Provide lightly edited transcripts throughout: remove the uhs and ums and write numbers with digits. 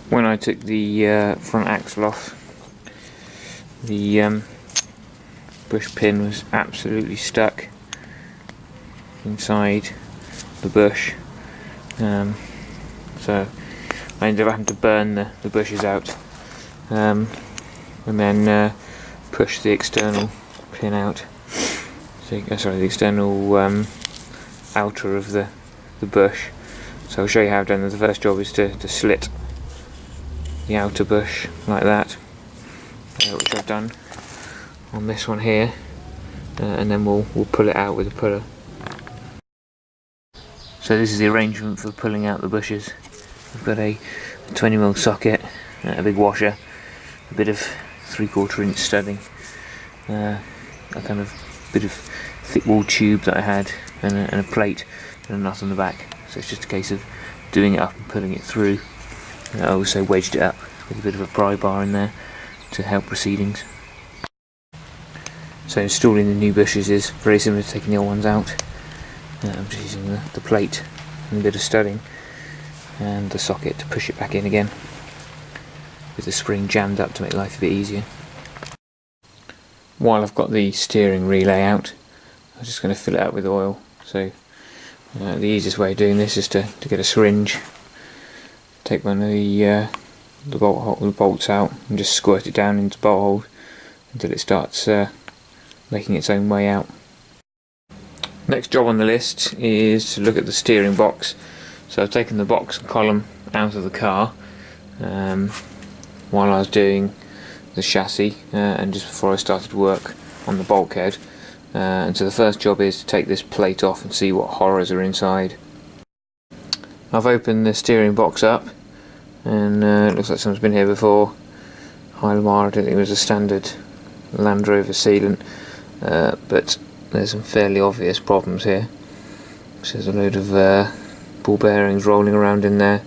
When I took the front axle off, the bush pin was absolutely stuck inside the bush, so I ended up having to burn the bushes out, and then push the external pin out. So, sorry, the external outer of the bush. So I'll show you how I've done this. The first job is to slit the outer bush like that, which I've done on this one here, and then we'll pull it out with a puller. So this is the arrangement for pulling out the bushes. I've got a 20mm socket, a big washer, a bit of 3/4 inch studding, a kind of bit of thick wall tube that I had, and a plate and a nut on the back. So it's just a case of doing it up and pulling it through. I also wedged it up with a bit of a pry bar in there to help proceedings. So installing the new bushes is very similar to taking the old ones out. I'm just using the plate and a bit of studding and the socket to push it back in again, with the spring jammed up to make life a bit easier. While I've got the steering relay out, I'm just going to fill it up with oil. So the easiest way of doing this is to get a syringe, take one of the bolts out and just squirt it down into the bolt hole until it starts making its own way out. Next job on the list is to look at the steering box. So I've taken the box and column out of the car while I was doing the chassis and just before I started work on the bulkhead, and so the first job is to take this plate off and see what horrors are inside. I've opened the steering box up, and it looks like someone's been here before. Hylamar, I don't think it was a standard Land Rover sealant, but there's some fairly obvious problems here. So there's a load of ball bearings rolling around in there.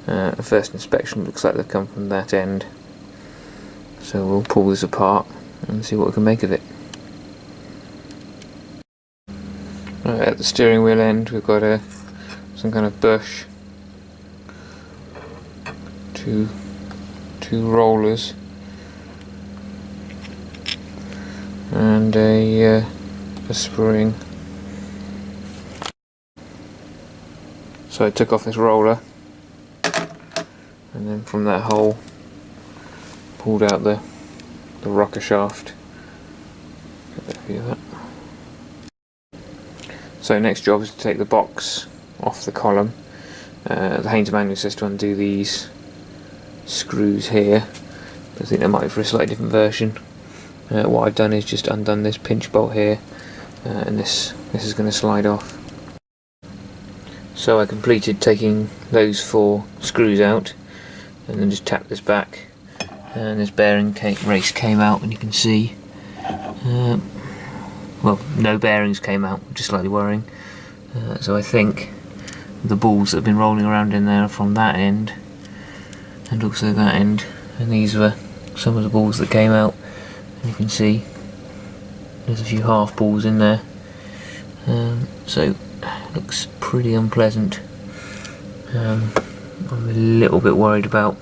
The first inspection looks like they've come from that end. So we'll pull this apart and see what we can make of it. At the steering wheel end we've got some kind of bush, two rollers, and a spring. So I took off this roller, and then from that hole pulled out the rocker shaft. Get a view of that. So next job is to take the box off the column. The Haynes manual says to undo these screws here, but I think there might be for a slightly different version. What I've done is just undone this pinch bolt here, and this is going to slide off. So I completed taking those 4 screws out, and then just tapped this back, and this bearing race came out, and you can see well, no bearings came out, which is slightly worrying. So I think the balls that have been rolling around in there are from that end and also that end, and these were some of the balls that came out, and you can see there's a few half balls in there, so it looks pretty unpleasant. I'm a little bit worried about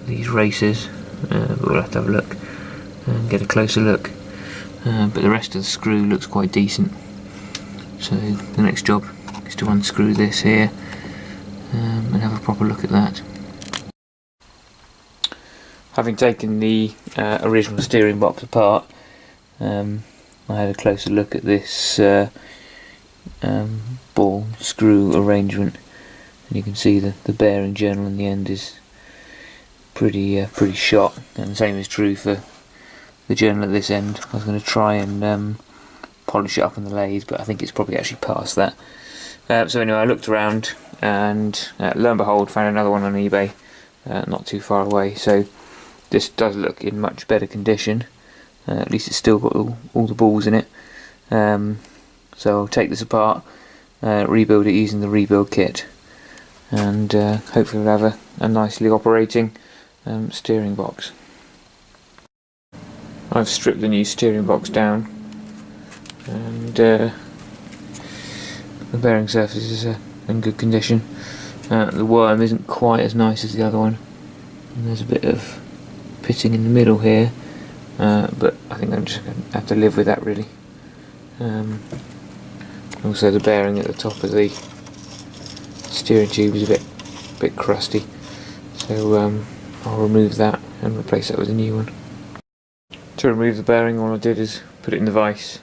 these races, but we'll have to have a look and get a closer look. But the rest of the screw looks quite decent. So the next job is to unscrew this here and have a proper look at that. Having taken the original steering box apart, I had a closer look at this ball screw arrangement, and you can see the bearing journal in the end is pretty shot, and the same is true for the journal at this end. I was going to try and polish it up on the lathe, but I think it's probably actually past that. So anyway, I looked around and lo and behold found another one on eBay, not too far away. So this does look in much better condition. At least it's still got all the balls in it. So I'll take this apart, rebuild it using the rebuild kit, and hopefully we'll have a nicely operating steering box. I've stripped the new steering box down, and the bearing surface is in good condition. The worm isn't quite as nice as the other one, and there's a bit of pitting in the middle here, but I think I'm just going to have to live with that really. Also the bearing at the top of the steering tube is a bit crusty, so I'll remove that and replace that with a new one. To remove the bearing, all I did is put it in the vise.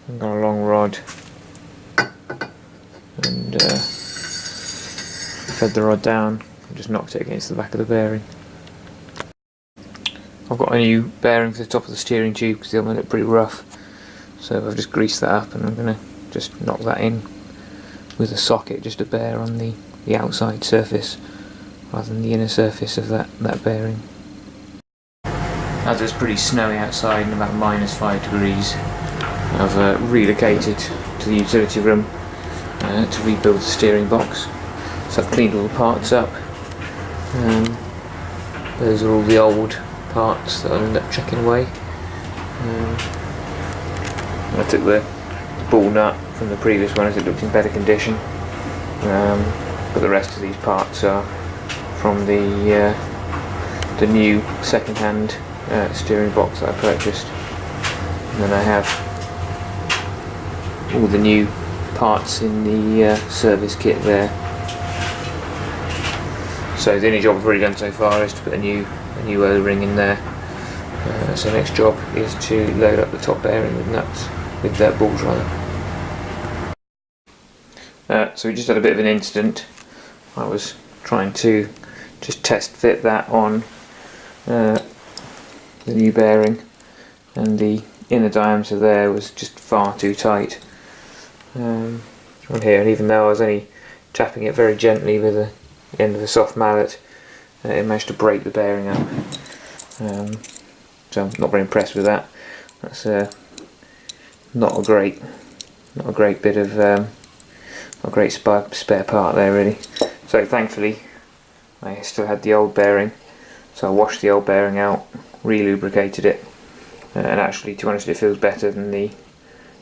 I've got a long rod and fed the rod down and just knocked it against the back of the bearing. I've got a new bearing for the top of the steering tube because the other one looked pretty rough, so I've just greased that up and I'm going to just knock that in with a socket just to bear on the outside surface rather than the inner surface of that bearing. As it's pretty snowy outside and about -5 degrees, I've relocated to the utility room to rebuild the steering box. So I've cleaned all the parts up. Those are all the old parts that I'll end up chucking away. I took the ball nut from the previous one as it looked in better condition, but the rest of these parts are from the new second-hand steering box that I purchased. And then I have all the new parts in the service kit there. So the only job I've already done so far is to put a new O-ring in there. So the next job is to load up the top bearing with nuts, with balls rather. So we just had a bit of an incident. I was trying to just test fit that on the new bearing, and the inner diameter there was just far too tight on here, and even though I was only tapping it very gently with the end of a soft mallet, it managed to break the bearing up. So I'm not very impressed with that. That's not a great bit of not a great spare part there really. So thankfully I still had the old bearing, so I washed the old bearing out, re-lubricated it, and actually, to be honest, it feels better than the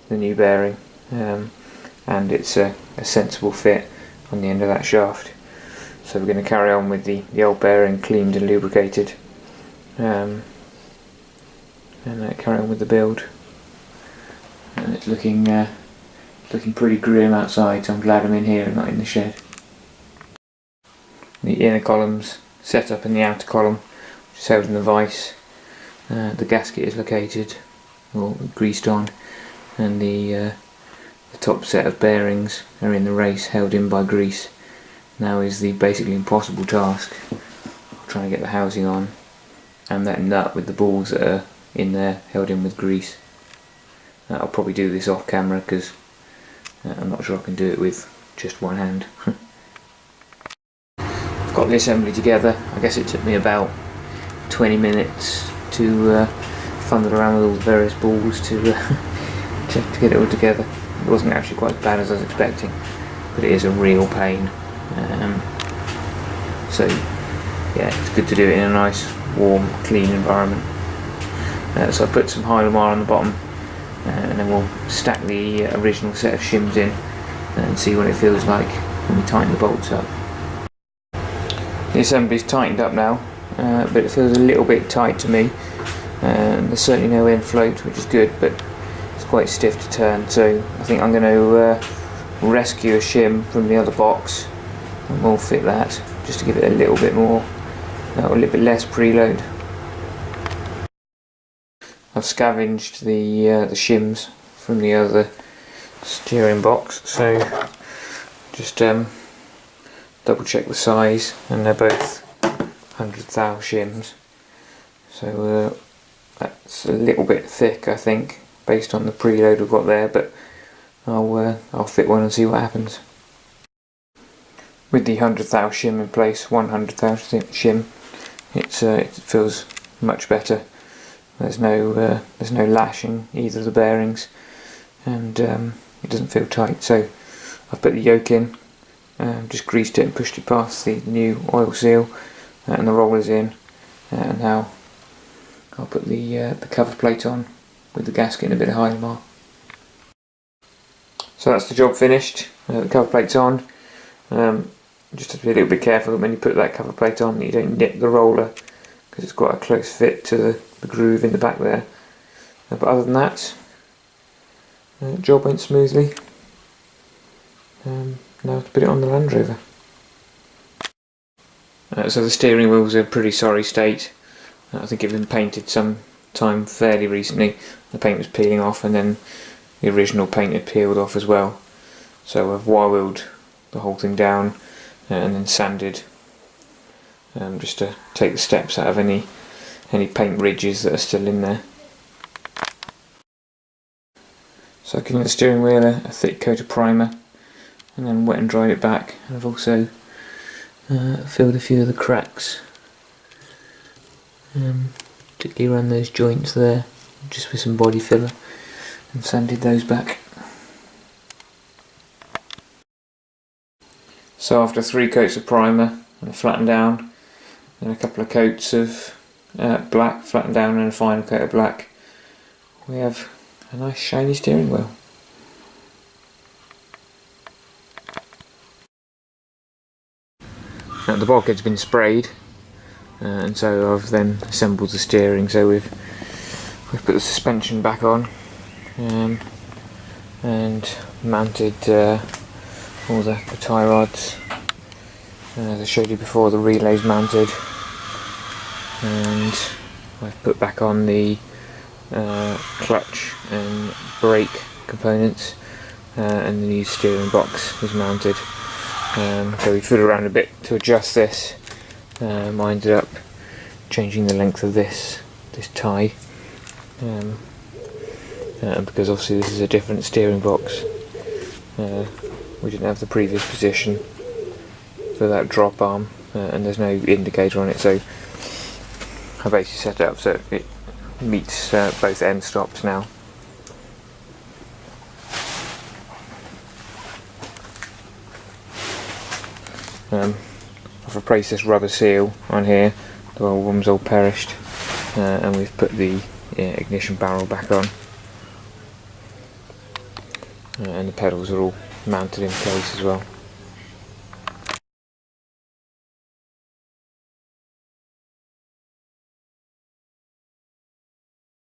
new bearing, and it's a sensible fit on the end of that shaft. So we're going to carry on with the old bearing cleaned and lubricated, and carry on with the build. And it's looking pretty grim outside, so I'm glad I'm in here and not in the shed. The inner column's set up in the outer column, which is held in the vise. The gasket is located, or greased on, and the top set of bearings are in the race, held in by grease. Now is the basically impossible task of trying to get the housing on, and that nut with the balls that are in there held in with grease. I'll probably do this off camera because I'm not sure I can do it with just one hand. I've got the assembly together. I guess it took me about 20 minutes to fumble around with all the various balls to get it all together. It wasn't actually quite as bad as I was expecting, but it is a real pain. So yeah, it's good to do it in a nice, warm, clean environment. So I put some Hylamar on the bottom, and then we'll stack the original set of shims in and see what it feels like when we tighten the bolts up. The assembly's tightened up now, but it feels a little bit tight to me. There's certainly no end float, which is good, but it's quite stiff to turn, so I think I'm going to rescue a shim from the other box and we'll fit that just to give it a little bit more, a little bit less preload. I've scavenged the shims from the other steering box, so just double check the size, and they're both 100 thou shims, so that's a little bit thick I think based on the preload we've got there, but I'll fit one and see what happens. With the 100 thou shim in place, 100 thou shim, it feels much better. There's no lashing either of the bearings, and it doesn't feel tight. So I've put the yoke in, just greased it and pushed it past the new oil seal, and the roller's in, and now I'll put the cover plate on with the gasket and a bit of Hylamar. So that's the job finished. The cover plate's on. just have to be a little bit careful when you put that cover plate on that you don't nip the roller, because it's got a close fit to the groove in the back there. But other than that, job went smoothly. Now to put it on the Land Rover. So the steering wheel's in a pretty sorry state. I think it had been painted some time fairly recently. The paint was peeling off, and then the original paint had peeled off as well. So I've wire-wheeled the whole thing down and then sanded, just to take the steps out of any paint ridges that are still in there. So I've given the steering wheel a thick coat of primer and then wet and dried it back. And I've also filled a few of the cracks, particularly around those joints there, just with some body filler, and sanded those back. So after 3 coats of primer, flattened down, and a couple of coats of black, flattened down, and a final coat of black, we have a nice shiny steering wheel. Now the bulkhead's been sprayed, and so I've then assembled the steering. So we've put the suspension back on, and mounted all the tie rods. As I showed you before, the relay's mounted, and I've put back on the clutch and brake components, and the new steering box is mounted. So we fiddled around a bit to adjust this. I ended up changing the length of this tie, because obviously this is a different steering box. We didn't have the previous position for that drop arm, and there's no indicator on it, so I basically set it up so it meets both end stops now. I've replaced this rubber seal on here, the old one's all perished, and we've put the ignition barrel back on, and the pedals are all mounted in place as well.